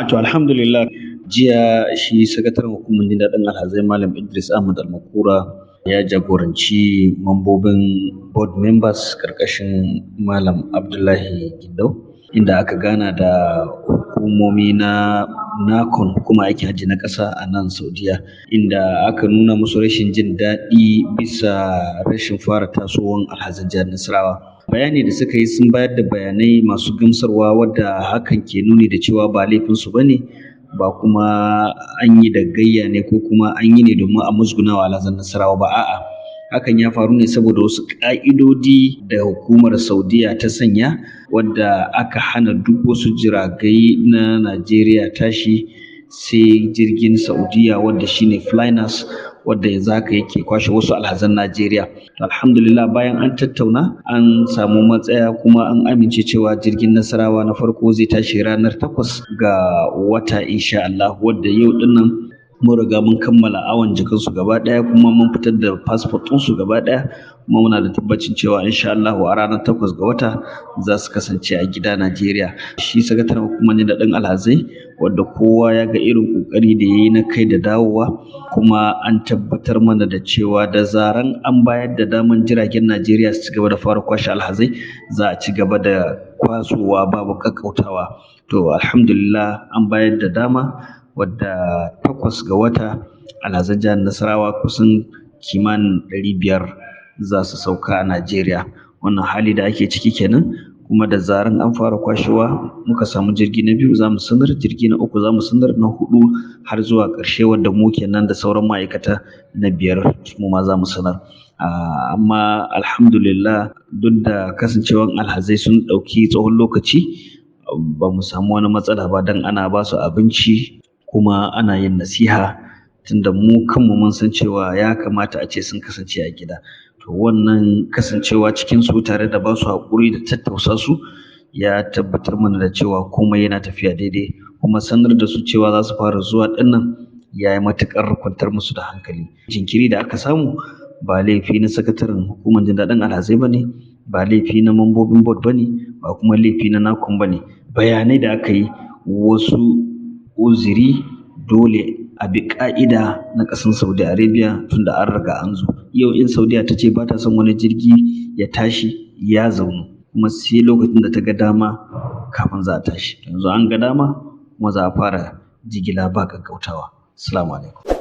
To alhamdulillah, jiya shi sakataren hukumar jin daɗin alhazai Malam Idris Ahmad Almakura ya jagoranci mambobin board members ƙarƙashin Malam Abdullahi Gindau, inda aka gana da hukumomi na NACON, kuma aikin hajji na ƙasa a nan Saudiya, inda aka nuna musu rashin jin daɗi bisa rashin fara tasowar alhazan jihar Nasarawa. Bayani da suka yi sun bayar da bayanai masu gamsarwa, wadda hakan ke nuni da cewa ba laifinsu ba ne, ba kuma an yi da gayya ne ko kuma an yi ne domin a musgunawa alhazan Nasarawa ba, a'a. Hakan ya faru ne saboda wasu ƙa'idodi da hukumar Saudiya ta sanya, wadda aka hana duk wasu jiragai na Najeriya tashi sai jirgin Saudiya wadda shine Flynas, wadda yanzu haka yake kwashe wasu alhazan Najeriya. Alhamdulillah, bayan an tattauna an samu matsaya kuma an amince cewa jirgin Nasarawa na farko zai tashi ranar 8 ga wata insha Allah, wadda yau dinnan mun riga mun kammala awon jikinsu gaba ɗaya, kuma mun fitar da fasfot ɗinsu gaba ɗaya, kuma muna da tabbacin cewa insha Allah a ranar 8 ga wata za su kasance a gida Najeriya. Shi sakataren hukumar jin daɗin alhazai, wadda kowa ya ga irin ƙoƙari da ya yi na kai da dawowa, kuma an tabbatar mana da cewa da zaran an bayar da daman jiragen Najeriya su ci gaba da fara kwashe alhazai, za a ci gaba da kwasowa babu ƙaƙƙautawa. To alhamdulillah, an bayar da dama, wadda 8 ga wata alhazan jihar Nasarawa kusan kimanin 500 za su sauka a Najeriya. Wannan hali da ake ciki kenan, kuma da zaran an fara kwashewa muka samu jirgi na 2 za mu sanar, jirgi na 3 za mu sanar, na 4 har zuwa ƙarshe, wadda mu kenan da sauran ma'aikata na 5 mu ma za mu sanar. Amma alhamdulillah, duk da kasancewar alhazai sun ɗauki tsawon lokaci, ba mu samu wani matsala ba, don ana ba su abinci kuma ana yin nasiha, tunda mu kanmu mun san cewa ya kamata a ce sun kasance a gida. To wannan kasancewa cikin su tare da ba su haƙuri da tattausa su ya tabbatar mana da cewa komai yana tafiya daidai, kuma sanar da su cewa za su fara zuwa ɗinnan ya yi matuƙar kwantar musu da hankali. Jinkiri da aka samu ba laifi na sakataren hukumar jin daɗin alhazai ba ne, ba laifi na mambobin board ba ne, ba kuma laifi na NACON ba ne. Bayanai da aka yi, wasu uzuri, dole a bi ƙa'ida na ƙasar Saudi Arabia, tunda an riga an zo. Yau in Saudiya ta ce ba ta son wani jirgi ya tashi, ya zaunu, kuma sai lokacin da ta ga dama kafin za a tashi. Yanzu an ga dama kuma za a fara jigila ba ƙaƙƙautawa. Assalamu alaikum.